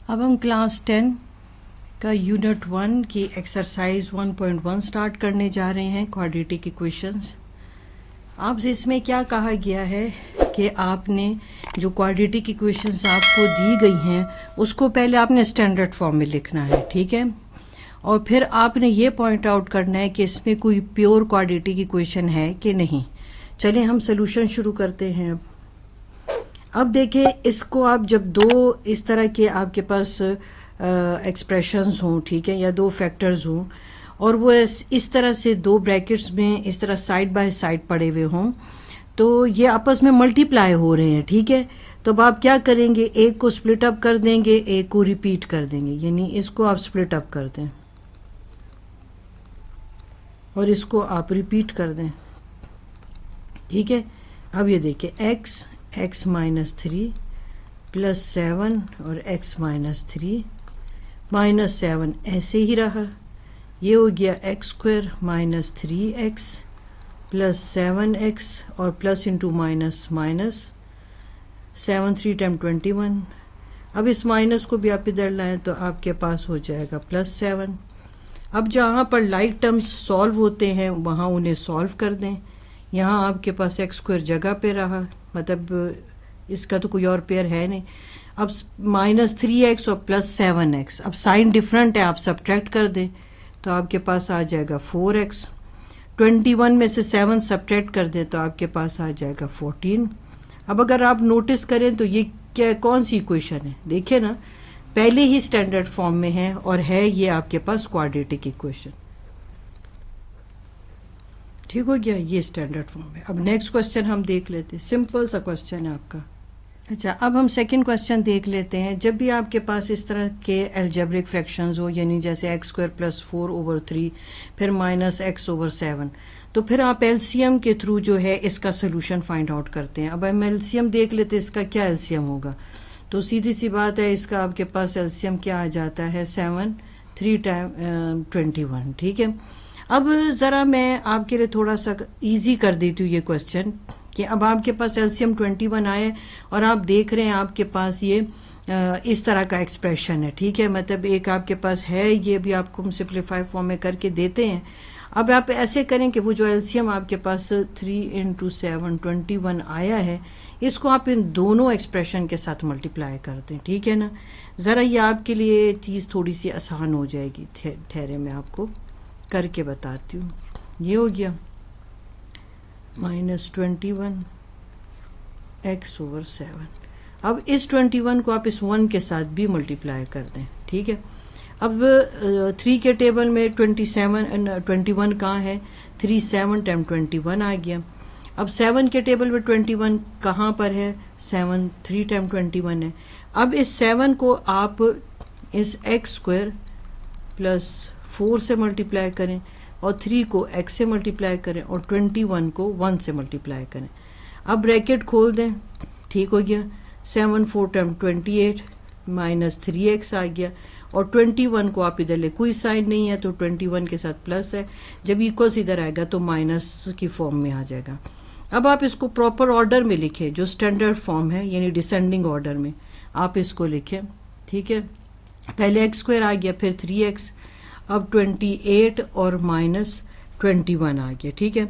अब हम क्लास 10 का यूनिट 1 की एक्सरसाइज 1.1 स्टार्ट करने जा रहे हैं, क्वाड्रेटिक इक्वेशंस। आपसे इसमें क्या कहा गया है कि आपने जो क्वाड्रेटिक इक्वेशंस आपको दी गई हैं उसको पहले आपने स्टैंडर्ड फॉर्म में लिखना है, ठीक है। और फिर आपने ये पॉइंट आउट करना है कि इसमें कोई प्योर क्वाड्रेटिक इक्वेशन है कि नहीं। चलिए हम सोल्यूशन शुरू करते हैं। अब देखिए, इसको आप जब दो इस तरह के आपके पास एक्सप्रेशंस हों, ठीक है, या दो फैक्टर्स हों और वो इस तरह से दो ब्रैकेट्स में इस तरह साइड बाय साइड पड़े हुए हों तो ये आपस में मल्टीप्लाई हो रहे हैं, ठीक है। तो अब आप क्या करेंगे, एक को स्प्लिट अप कर देंगे, एक को रिपीट कर देंगे, यानी इसको आप स्प्लिट अप कर दें और इसको आप रिपीट कर दें, ठीक है। अब ये देखिए x माइनस 3 प्लस 7 और x माइनस 3 माइनस 7 ऐसे ही रहा। ये हो गया x square minus 3x plus 7x और plus into minus minus 7 3 time 21। अब इस माइनस को भी आप इधर लाएं तो आपके पास हो जाएगा प्लस 7। अब जहाँ पर लाइक टर्म्स सॉल्व होते हैं वहाँ उन्हें सॉल्व कर दें। यहाँ आपके पास एक्स स्क्वायर जगह पे रहा, मतलब इसका तो कोई और पेयर है नहीं। अब माइनस 3x और प्लस 7x, अब साइन डिफरेंट है, आप सब्ट्रैक्ट कर दें तो आपके पास आ जाएगा 4x। 21 में से 7 सब्ट्रैक्ट कर दें तो आपके पास आ जाएगा 14। अब अगर आप नोटिस करें तो ये क्या कौन सी इक्वेशन है, देखिए ना, पहले ही स्टैंडर्ड फॉर्म में है और है ये आपके पास क्वाड्रेटिक इक्वेशन। ठीक हो गया, ये स्टैंडर्ड फॉर्म है। अब नेक्स्ट क्वेश्चन हम देख लेते हैं, सिंपल सा क्वेश्चन है आपका। अच्छा, अब हम सेकंड क्वेश्चन देख लेते हैं। जब भी आपके पास इस तरह के एल्जेब्रिक फ्रैक्शंस हो, यानी जैसे एक्स स्क्वायर प्लस 4/3 फिर माइनस x/7, तो फिर आप एलसीएम के थ्रू जो है इसका सोल्यूशन फाइंड आउट करते हैं। अब हम एलसीएम देख लेते हैं, इसका क्या एलसीएम होगा। तो सीधी सी बात है, इसका आपके पास एलसीएम क्या आ जाता है, 7 3 टाइम 21, ठीक है। अब ज़रा मैं आपके लिए थोड़ा सा इजी कर देती हूँ ये क्वेश्चन कि अब आपके पास एलसीएम 21 आए और आप देख रहे हैं आपके पास ये इस तरह का एक्सप्रेशन है, ठीक है। मतलब एक आपके पास है, ये भी आपको हम सिंप्लीफाई फॉर्म में करके देते हैं। अब आप ऐसे करें कि वो जो एलसीएम आपके पास 3 × 7 21 आया है, इसको आप इन दोनों एक्सप्रेशन के साथ मल्टीप्लाई कर दें, ठीक है ना। ज़रा ये आपके लिए चीज़ थोड़ी सी आसान हो जाएगी। ठहरे मैं आपको करके बताती हूँ। ये हो गया माइनस 21 x/7। अब इस 21 को आप इस 1 के साथ भी मल्टीप्लाई कर दें, ठीक है। अब 3 के टेबल में 21 कहाँ है, 3 7 टाइम 21 आ गया। अब 7 के टेबल में 21 कहाँ पर है, 7 3 टाइम 21 है। अब इस 7 को आप इस x स्क्वायर प्लस 4 से मल्टीप्लाई करें और 3 को x से मल्टीप्लाई करें और 21 को 1 से मल्टीप्लाई करें। अब ब्रैकेट खोल दें, ठीक हो गया। 7 4 टाइम 28 माइनस 3x आ गया और 21 को आप इधर ले, कोई साइन नहीं है तो 21 के साथ प्लस है, जब इक्वल्स इधर आएगा तो माइनस की फॉर्म में आ जाएगा। अब आप इसको प्रॉपर ऑर्डर में लिखें, जो स्टैंडर्ड फॉर्म है यानी डिसेंडिंग ऑर्डर में आप इसको लिखें, ठीक है। पहले एक्स स्क्वायर आ गया, फिर 3x, अब 28 और माइनस 21 आ गया, ठीक है।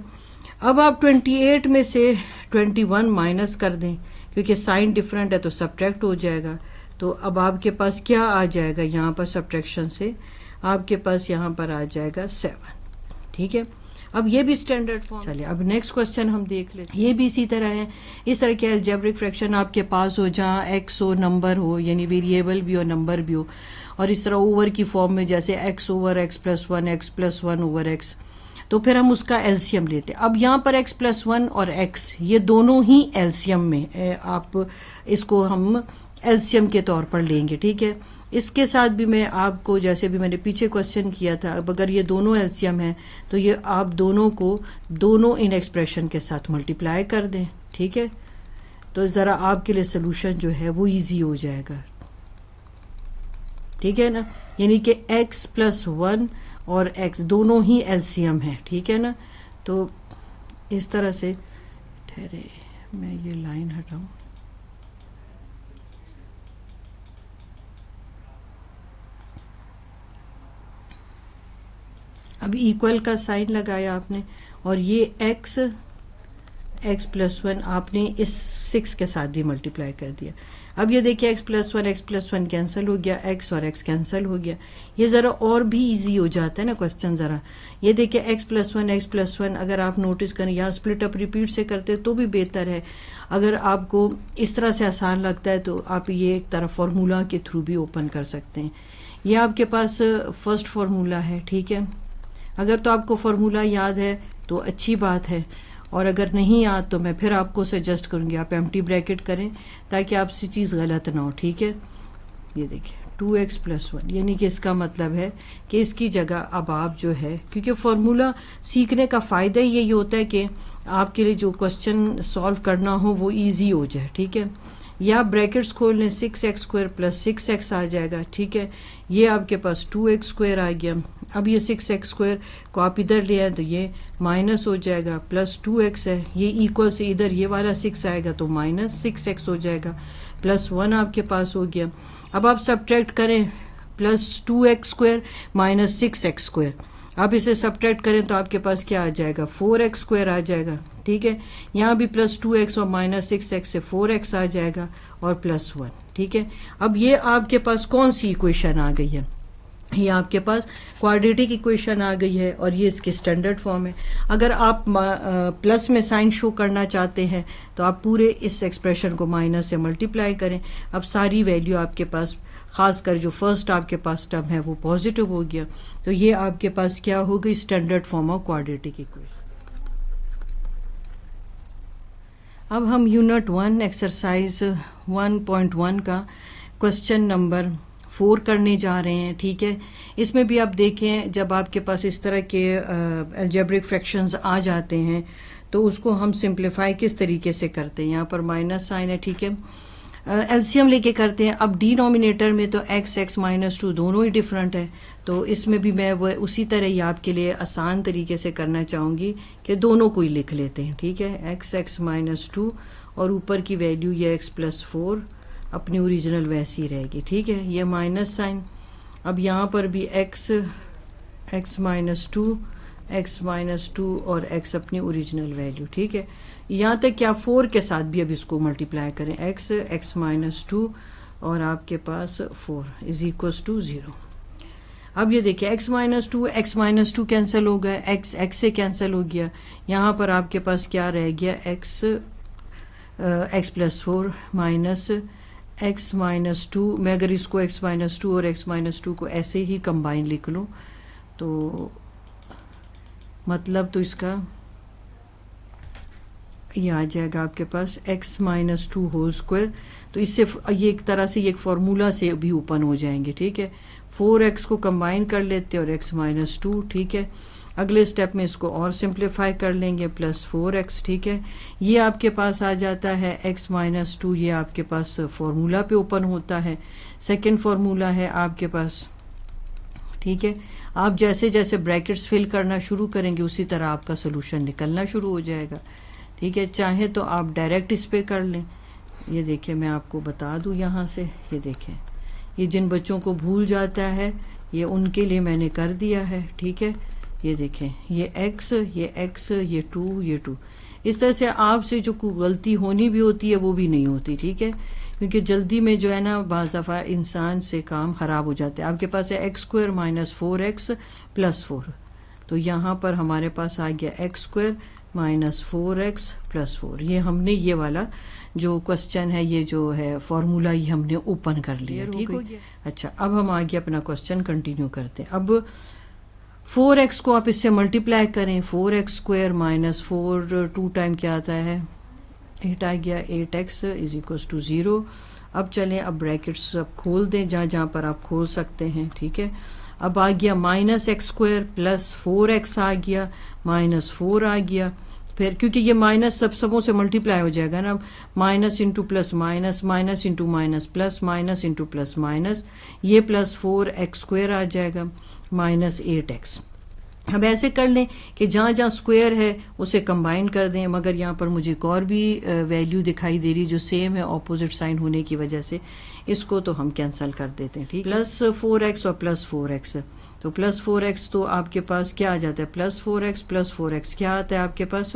अब आप 28 में से 21 माइनस कर दें, क्योंकि साइन डिफरेंट है तो सब्ट्रैक्ट हो जाएगा। तो अब आपके पास क्या आ जाएगा, यहाँ पर सब्ट्रैक्शन से आपके पास यहाँ पर आ जाएगा 7, ठीक है। अब ये भी स्टैंडर्ड फॉर्म। चलिए अब नेक्स्ट क्वेश्चन हम देख लेते हैं। ये भी इसी तरह है। इस तरह के अलजेब्रिक फ्रैक्शन आपके पास हो जहाँ x हो, नंबर हो, यानी वेरिएबल भी हो, नंबर भी हो, और इस तरह ओवर की फॉर्म में जैसे x/x + 1 x + 1/x, तो फिर हम उसका एलसीएम लेते हैं। अब यहाँ पर x + 1 और x ये दोनों ही एलसीएम में आप इसको हम एलसीएम के तौर पर लेंगे, ठीक है। इसके साथ भी मैं आपको, जैसे भी मैंने पीछे क्वेश्चन किया था, अब अगर ये दोनों एलसीएम हैं तो ये आप दोनों को दोनों इन एक्सप्रेशन के साथ मल्टीप्लाई कर दें, ठीक है। तो ज़रा आपके लिए सोल्यूशन जो है वो इजी हो जाएगा, ठीक है ना। यानी कि x + 1 और x दोनों ही एलसीएम है, ठीक है ना। तो इस तरह से, ठहरे मैं ये लाइन हटाऊं, अभी इक्वल का साइन लगाया आपने और ये x प्लस 1 आपने इस 6 के साथ भी मल्टीप्लाई कर दिया। अब ये देखिए x प्लस 1 कैंसिल हो गया, x और x कैंसिल हो गया। ये ज़रा और भी इजी हो जाता है ना क्वेश्चन ज़रा। ये देखिए x प्लस 1 अगर आप नोटिस करें यहाँ स्प्लिट अप रिपीट से करते तो भी बेहतर है। अगर आपको इस तरह से आसान लगता है तो आप ये एक तरह फार्मूला के थ्रू भी ओपन कर सकते हैं। ये आपके पास फर्स्ट फार्मूला है, ठीक है। अगर तो आपको फार्मूला याद है तो अच्छी बात है, और अगर नहीं याद तो मैं फिर आपको सजेस्ट करूँगी आप एम्प्टी ब्रैकेट करें ताकि आपसे चीज़ गलत ना हो, ठीक है। ये देखिए 2x प्लस 1 यानी कि इसका मतलब है कि इसकी जगह अब आप जो है, क्योंकि फार्मूला सीखने का फ़ायदा ही यही होता है कि आपके लिए जो क्वेश्चन सॉल्व करना हो वो ईजी हो जाए, ठीक है। या ब्रैकेट्स खोल लें 6x² प्लस 6x आ जाएगा, ठीक है। ये आपके पास 2x² आ गया। अब ये 6x² को आप इधर ले आए तो ये माइनस हो जाएगा, प्लस 2x है, ये इक्वल से इधर ये वाला 6 आएगा तो माइनस 6x हो जाएगा, प्लस 1 आपके पास हो गया। अब आप सब्ट्रैक्ट करें प्लस 2x² माइनस 6x², आप इसे सब्ट्रैक्ट करें तो आपके पास क्या आ जाएगा 4x² आ जाएगा, ठीक है। यहाँ भी प्लस 2x और माइनस 6x से 4x आ जाएगा और प्लस 1, ठीक है। अब ये आपके पास कौन सी इक्वेशन आ गई है, ये आपके पास क्वाड्रेटिक इक्वेशन आ गई है और ये इसकी स्टैंडर्ड फॉर्म है। अगर आप प्लस में साइन शो करना चाहते हैं तो आप पूरे इस एक्सप्रेशन को माइनस से मल्टीप्लाई करें। अब सारी वैल्यू आपके पास, खासकर जो फर्स्ट आपके पास टर्म है वो पॉजिटिव हो गया, तो ये आपके पास क्या हो गई standard form of quadratic equation. अब हम यूनिट 1 एक्सरसाइज 1.1 का क्वेश्चन नंबर 4 करने जा रहे हैं, ठीक है। इसमें भी आप देखें जब आपके पास इस तरह के अलजेब्रिक फ्रैक्शंस आ जाते हैं तो उसको हम सिंप्लीफाई किस तरीके से करते हैं। यहाँ पर माइनस साइन है, ठीक है। एलसीएम लेके करते हैं। अब डिनोमिनेटर में तो x माइनस 2 दोनों ही डिफरेंट है, तो इसमें भी मैं वो उसी तरह ही आपके लिए आसान तरीके से करना चाहूँगी कि दोनों को ही लिख लेते हैं, ठीक है। x माइनस 2 और ऊपर की वैल्यू ये x प्लस 4 अपनी ओरिजिनल वैसी रहेगी, ठीक है। ये माइनस साइन, अब यहाँ पर भी x माइनस 2 और x अपनी ओरिजिनल वैल्यू, ठीक है। यहाँ तक कि आप 4 के साथ भी अब इसको मल्टीप्लाई करें, x माइनस 2 और आपके पास 4 इज इक्वल्स टू 0। अब ये देखिए x माइनस 2 कैंसिल हो गया, x से कैंसिल हो गया। यहाँ पर आपके पास क्या रह गया x plus 4 minus x minus 2। मैं अगर इसको x माइनस 2 और x माइनस 2 को ऐसे ही कंबाइन लिख लूँ तो मतलब तो इसका ये आ जाएगा आपके पास x माइनस 2 होल स्क्वायर। तो इससे ये एक तरह से ये एक फार्मूला से भी ओपन हो जाएंगे, ठीक है। 4x को कंबाइन कर लेते हैं और x माइनस 2, ठीक है। अगले स्टेप में इसको और सिंप्लीफाई कर लेंगे प्लस 4x, ठीक है। ये आपके पास आ जाता है x माइनस 2, ये आपके पास फार्मूला पे ओपन होता है। सेकेंड फार्मूला है आपके पास, ठीक है। आप जैसे जैसे ब्रैकेट्स फिल करना शुरू करेंगे उसी तरह आपका सोल्यूशन निकलना शुरू हो जाएगा, ठीक है। चाहे तो आप डायरेक्ट इस पे कर लें। ये देखिए मैं आपको बता दूं यहाँ से, ये देखें ये जिन बच्चों को भूल जाता है ये उनके लिए मैंने कर दिया है, ठीक है। ये देखें ये x, ये 2, इस तरह से आपसे जो कोई गलती होनी भी होती है वो भी नहीं होती, ठीक है। क्योंकि जल्दी में जो है ना बाज़ दफ़ा इंसान से काम ख़राब हो जाता है। आपके पास है x² माइनस 4x प्लस 4, तो यहाँ पर हमारे पास आ गया x² माइनस 4x प्लस 4। ये हमने ये वाला जो क्वेश्चन है, ये जो है फॉर्मूला, ये हमने ओपन कर लिया, ठीक हो गया। अच्छा, अब हम आगे अपना क्वेश्चन कंटिन्यू करते हैं। अब 4x को आप इससे मल्टीप्लाई करें, 4x² माइनस 4 2 टाइम क्या आता है 8 आ गया, 8x इज इक्वल्स टू 0। अब चलें, अब ब्रैकेट्स अब खोल दें जहाँ जहाँ पर आप खोल सकते हैं, ठीक है। अब आ गया माइनस x² प्लस 4x आ गया, माइनस 4 आ गया। फिर क्योंकि ये माइनस सबों से मल्टीप्लाई हो जाएगा ना, minus into plus minus, minus into minus plus, minus into plus minus, ये प्लस 4x² आ जाएगा माइनस 8x। अब ऐसे कर लें कि जहाँ जहाँ स्क्वायर है उसे कंबाइन कर दें, मगर यहाँ पर मुझे एक और भी वैल्यू दिखाई दे रही जो सेम है ऑपोजिट साइन होने की वजह से, इसको तो हम कैंसिल कर देते हैं, ठीक है। प्लस 4x और प्लस 4x, तो प्लस 4x तो आपके पास क्या आ जाता है, प्लस 4x प्लस 4x क्या आता है आपके पास,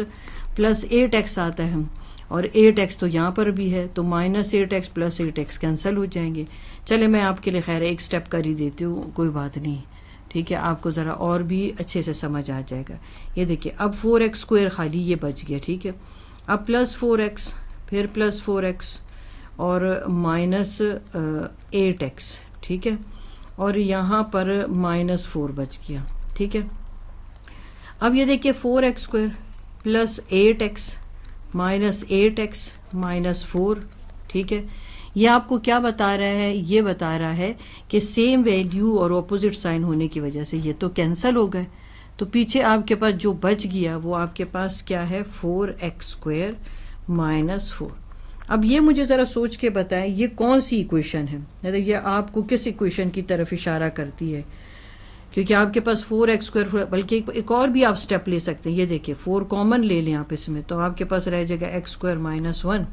प्लस 8x आता है, और 8x तो यहाँ पर भी है, तो minus 8x plus 8x cancel हो जाएंगे। चले मैं आपके लिए खैर एक स्टेप कर ही देती हूँ, कोई बात नहीं, ठीक है, आपको ज़रा और भी अच्छे से समझ आ जाएगा। ये देखिए अब 4x स्क्वायर खाली ये बच गया, ठीक है। अब प्लस 4x, फिर प्लस 4x और माइनस 8x, ठीक है, और यहाँ पर माइनस 4 बच गया, ठीक है। अब ये देखिए 4x square plus 8x minus 8x minus 4, ठीक है। ये आपको क्या बता रहा है, ये बता रहा है कि सेम वैल्यू और ऑपोजिट साइन होने की वजह से ये तो कैंसिल हो गए, तो पीछे आपके पास जो बच गया वो आपके पास क्या है, 4x स्क्वायर माइनस 4। अब ये मुझे ज़रा सोच के बताएं ये कौन सी इक्वेशन है, मतलब ये आपको किस इक्वेशन की तरफ इशारा करती है, क्योंकि आपके पास 4x स्क्वायर, बल्कि एक और भी आप स्टेप ले सकते हैं। ये देखिए 4 कॉमन ले लें आप इसमें, तो आपके पास रह जाएगा x स्क्वायर माइनस 1।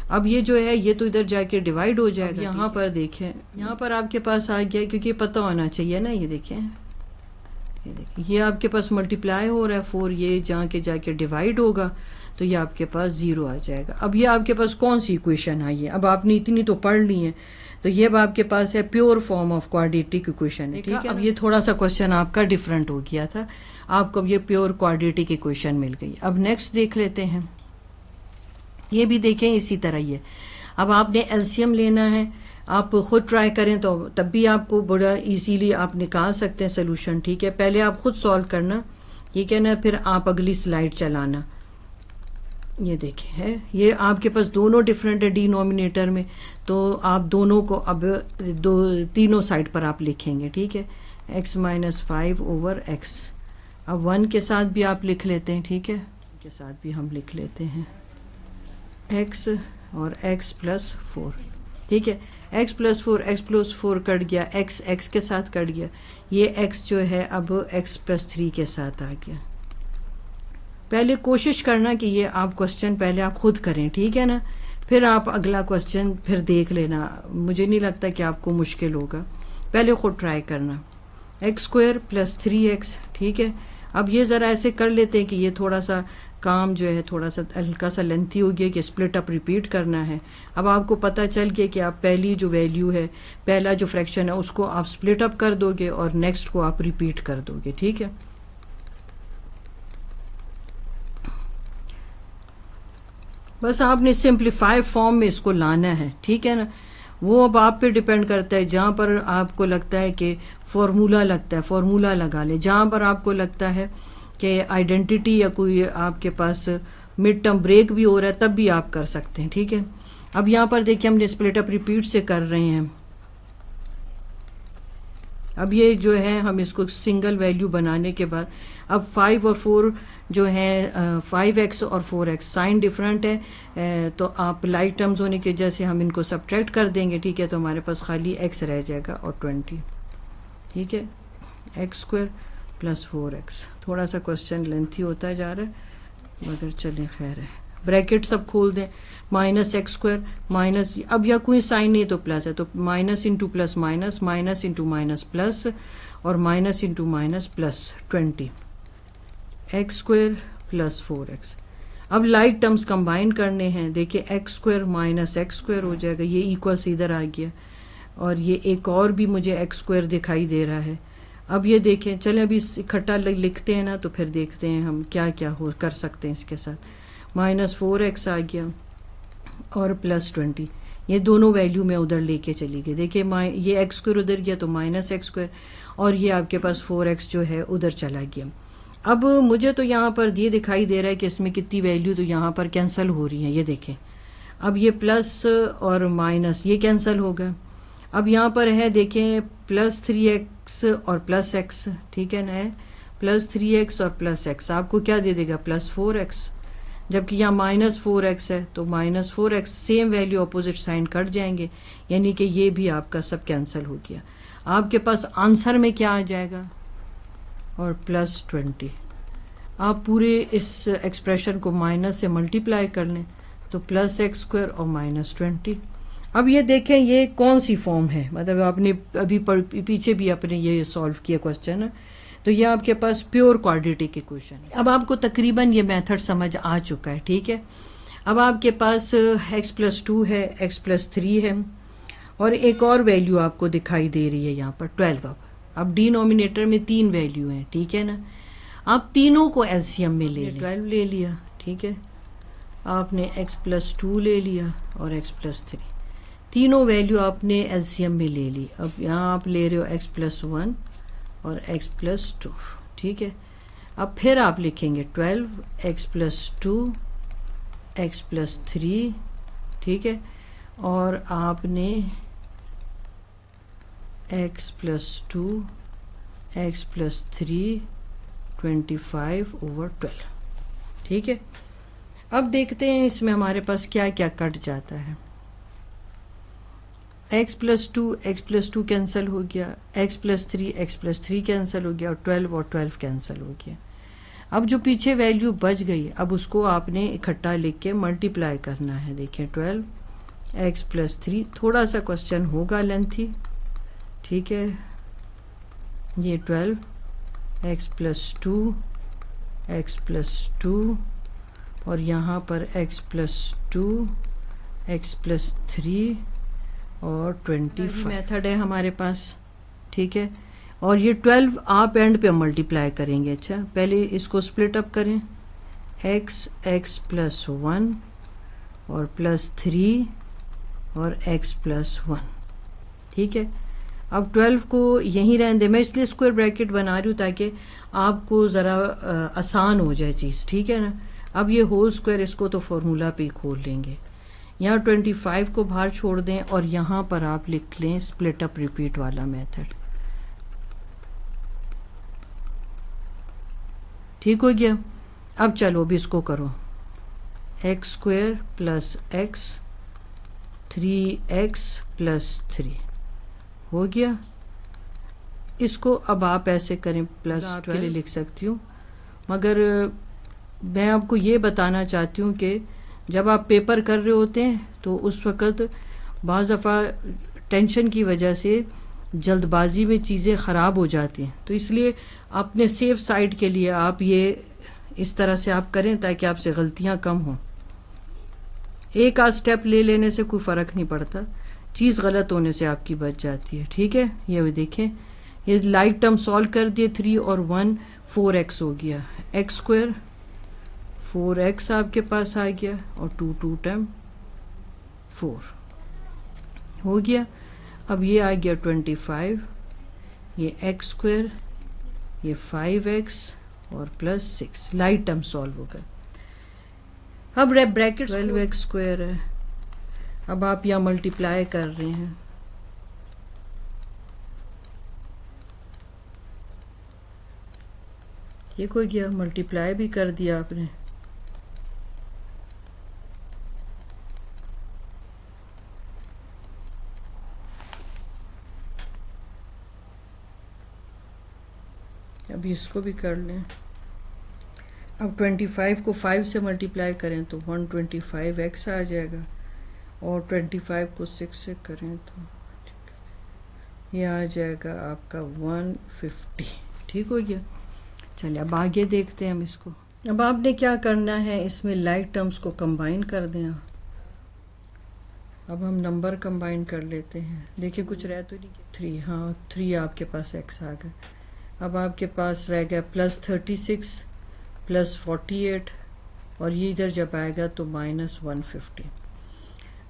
अब ये जो है ये तो इधर जाके डिवाइड हो जाएगा। यहाँ पर देखें, यहाँ पर आपके पास आ गया, क्योंकि पता होना चाहिए ना, ये देखें, ये देखिए ये आपके पास मल्टीप्लाई हो रहा है 4, ये जाके डिवाइड होगा तो ये आपके पास 0 आ जाएगा। अब ये आपके पास कौन सी इक्वेशन आई है, अब आपने इतनी तो पढ़ ली है, तो ये अब आपके पास है pure form of quadratic equation है, ठीक है। अब ये थोड़ा सा क्वेश्चन आपका डिफरेंट हो गया था, आपको अब ये प्योर क्वाड्रेटिक इक्वेशन मिल गई। अब नेक्स्ट देख लेते हैं, ये भी देखें इसी तरह ही है। अब आपने एलसीएम लेना है, आप खुद ट्राई करें तो तब भी आपको बड़ा इजीली आप निकाल सकते हैं सोल्यूशन, ठीक है। पहले आप खुद सॉल्व करना, ठीक है ना, फिर आप अगली स्लाइड चलाना। ये देखें है, ये आपके पास दोनों डिफरेंट है डिनोमिनेटर में, तो आप दोनों को अब तीनों साइड पर आप लिखेंगे, ठीक है। x माइनस 5 ओवर x, अब 1 के साथ भी आप लिख लेते हैं, ठीक है, के साथ भी हम लिख लेते हैं x और x प्लस 4, ठीक है। x प्लस 4 कट गया, x के साथ कट गया, ये x जो है अब x प्लस 3 के साथ आ गया। पहले कोशिश करना कि ये आप क्वेश्चन पहले आप खुद करें, ठीक है ना, फिर आप अगला क्वेश्चन फिर देख लेना, मुझे नहीं लगता कि आपको मुश्किल होगा, पहले खुद ट्राई करना। x स्क्वायर प्लस 3x, ठीक है। अब ये ज़रा ऐसे कर लेते हैं कि ये थोड़ा सा काम जो है थोड़ा सा हल्का सा लेंथी हो गया कि स्प्लिट अप रिपीट करना है। अब आपको पता चल गया कि आप पहली जो वैल्यू है, पहला जो फ्रैक्शन है उसको आप स्प्लिट अप कर दोगे और नेक्स्ट को आप रिपीट कर दोगे, ठीक है। बस आपने सिंप्लीफाई फॉर्म में इसको लाना है, ठीक है ना। वो अब आप पे डिपेंड करता है, जहाँ पर आपको लगता है कि फॉर्मूला लगता है फॉर्मूला लगा ले, जहाँ पर आपको लगता है कि आइडेंटिटी या कोई आपके पास मिड टर्म ब्रेक भी हो रहा है तब भी आप कर सकते हैं, ठीक है। अब यहाँ पर देखिए हमने स्प्लिट अप रिपीट से कर रहे हैं। अब ये जो है हम इसको सिंगल वैल्यू बनाने के बाद अब 5 और 4 जो है 5x और 4x साइन डिफरेंट है, तो आप लाइक टर्म्स होने की वजह से हम इनको सब्ट्रैक्ट कर देंगे, ठीक है। तो हमारे पास खाली x रह जाएगा और 20, ठीक है। x स्क्वायर प्लस 4x, थोड़ा सा क्वेश्चन लेंथी होता जा रहा है मगर चलें खैर है। ब्रैकेट सब खोल दें, माइनस एक्स स्क्वायर माइनस, अब या कोई साइन नहीं तो प्लस है, तो minus into plus minus, minus into minus plus, और minus into minus plus 20, x square plus 4x। अब लाइक टर्म्स कंबाइन करने हैं, देखिए x square minus x square हो जाएगा, ये इक्वल से इधर आ गया, और ये एक और भी मुझे एक्स स्क्वायर दिखाई दे रहा है। अब ये देखें, चलें अभी इकट्ठा लिखते हैं ना, तो फिर देखते हैं हम क्या क्या हो कर सकते हैं इसके साथ। माइनस 4x आ गया और प्लस 20, ये दोनों वैल्यू मैं उधर लेके चली गई। देखिए ये एक्स स्क्वायर उधर गया तो माइनस एक्स स्क्वायर, और ये आपके पास 4x जो है उधर चला गया। अब मुझे तो यहाँ पर ये दिखाई दे रहा है कि इसमें कितनी वैल्यू तो यहाँ पर कैंसिल हो रही है, ये देखें। अब ये प्लस और माइनस ये कैंसिल हो गया। अब यहाँ पर है देखें प्लस 3x और प्लस x, ठीक है ना, प्लस 3x और प्लस x आपको क्या दे देगा, प्लस 4x, जबकि यहाँ माइनस 4x है, तो minus 4x same value opposite sign cut जाएंगे, यानी कि ये भी आपका सब कैंसिल हो गया। आपके पास आंसर में क्या आ जाएगा, और प्लस 20। आप पूरे इस एक्सप्रेशन को माइनस से मल्टीप्लाई कर लें तो प्लस एक्स स्क्वायर और माइनस 20। अब ये देखें ये कौन सी फॉर्म है, मतलब आपने अभी पीछे भी आपने ये सॉल्व किया क्वेश्चन है, तो ये आपके पास प्योर क्वाड्रेटिक इक्वेशन है। अब आपको तकरीबन ये मेथड समझ आ चुका है, ठीक है। अब आपके पास x+2 है, x+3 है, और एक और वैल्यू आपको दिखाई दे रही है यहाँ पर 12। अब डिनोमिनेटर में 3 वैल्यू हैं, ठीक है ना। आप तीनों को एलसीएम में ले लें। 12 ले लिया, ठीक है, आपने x+2 ले लिया और x+3, तीनों वैल्यू आपने एलसीएम में ले ली। अब यहाँ आप ले रहे हो x+1 और x+2, ठीक है। अब फिर आप लिखेंगे 12 x+2 x+3, ठीक है, और आपने x+2 x+3 25/12, ठीक है। अब देखते हैं इसमें हमारे पास क्या क्या कट जाता है। x+2 कैंसिल हो गया, x+3 कैंसिल हो गया, और 12 कैंसिल हो गया। अब जो पीछे वैल्यू बच गई, अब उसको आपने इकट्ठा लिख के मल्टीप्लाई करना है। देखें 12 x+3, थोड़ा सा क्वेश्चन होगा लेंथी, ठीक है। ये 12 x+2 x+2 और यहाँ पर x+2 x+3 और 25 मेथड है हमारे पास, ठीक है। और ये 12 आप एंड पे मल्टीप्लाई करेंगे। अच्छा, पहले इसको स्प्लिट अप करें, x+1 और +3 और x+1, ठीक है। अब 12 को यहीं रहने दें, मैं इसलिए स्क्वायर ब्रैकेट बना रही हूँ ताकि आपको ज़रा आसान हो जाए चीज़, ठीक है ना। अब ये होल स्क्वायर, इसको तो फॉर्मूला पे ही खोल लेंगे। यहाँ 25 को बाहर छोड़ दें और यहाँ पर आप लिख लें स्प्लिट अप रिपीट वाला मेथड, ठीक हो गया। अब चलो भी इसको करो, x² + x 3x + 3 हो गया। इसको अब आप ऐसे करें, +12 के लिए लिख सकती हूँ, मगर मैं आपको ये बताना चाहती हूँ कि जब आप पेपर कर रहे होते हैं तो उस वक़्त बाज़ दफ़ा टेंशन की वजह से जल्दबाजी में चीज़ें ख़राब हो जाती हैं, तो इसलिए अपने सेफ साइड के लिए आप ये इस तरह से आप करें ताकि आपसे गलतियां कम हों। एक आध स्टेप ले लेने से कोई फ़र्क नहीं पड़ता, चीज़ गलत होने से आपकी बच जाती है, ठीक है। ये भी देखें, ये लाइक टर्म सॉल्व कर दिए, 3 और 1 4x हो गया, x² 4x आपके पास आ गया और 2 टाइम 4 हो गया। अब ये आ गया 25, ये x², ये 5x और +6, लाइट टर्म सॉल्व हो गए। अब ब्रैकेट 12x² है, अब आप यहाँ मल्टीप्लाई कर रहे हैं, ये कोई गया मल्टीप्लाई भी कर दिया आपने। अभी इसको भी कर लें। अब 25 को 5 से मल्टीप्लाई करें तो 125x आ जाएगा, और 25 को 6 से करें तो ये आ जाएगा आपका 150, ठीक हो गया। चलिए अब आगे देखते हैं हम इसको। अब आपने क्या करना है, इसमें लाइक टर्म्स को कंबाइन कर दें। अब हम नंबर कंबाइन कर लेते हैं, देखिए कुछ रह तो नहीं, 3, हाँ 3 आपके पास x आ गए। अब आपके पास रह गया +36 +48, और ये इधर जब आएगा तो -150।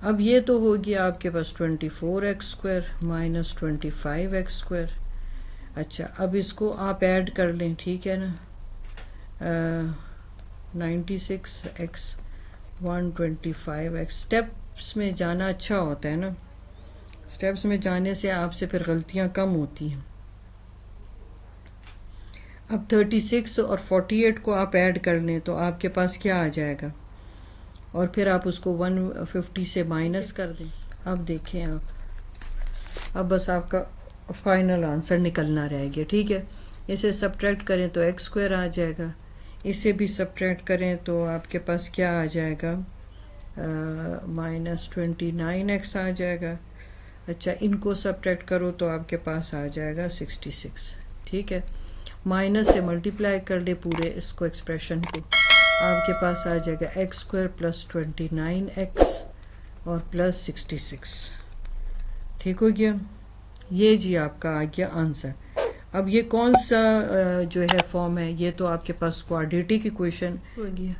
अब ये तो हो गया आपके पास 24x² - 25x²। अच्छा, अब इसको आप ऐड कर लें, ठीक है ना, 96x 125x। स्टेप्स में जाना अच्छा होता है ना, स्टेप्स में जाने से आपसे फिर गलतियां कम होती हैं। अब 36 और 48 को आप ऐड कर लें तो आपके पास क्या आ जाएगा, और फिर आप उसको 150 से माइनस कर दें। अब देखें आप, अब बस आपका फाइनल आंसर निकलना रह गया, ठीक है। इसे सब्ट्रैक्ट करें तो एक्स स्क्वायर आ जाएगा, इसे भी सब्ट्रैक्ट करें तो आपके पास क्या आ जाएगा, -29x आ जाएगा। अच्छा, इनको सब्ट्रैक्ट करो तो आपके पास आ जाएगा 66। ठीक है, माइनस से मल्टीप्लाई कर ले पूरे इसको एक्सप्रेशन को, आपके पास आ जाएगा एक्स स्क्वायर प्लस 29x और प्लस 66। ठीक हो गया, ये जी आपका आ गया आंसर। अब ये कौन सा जो है फॉर्म है, ये तो आपके पास क्वाड्रेटिक इक्वेशन हो गया।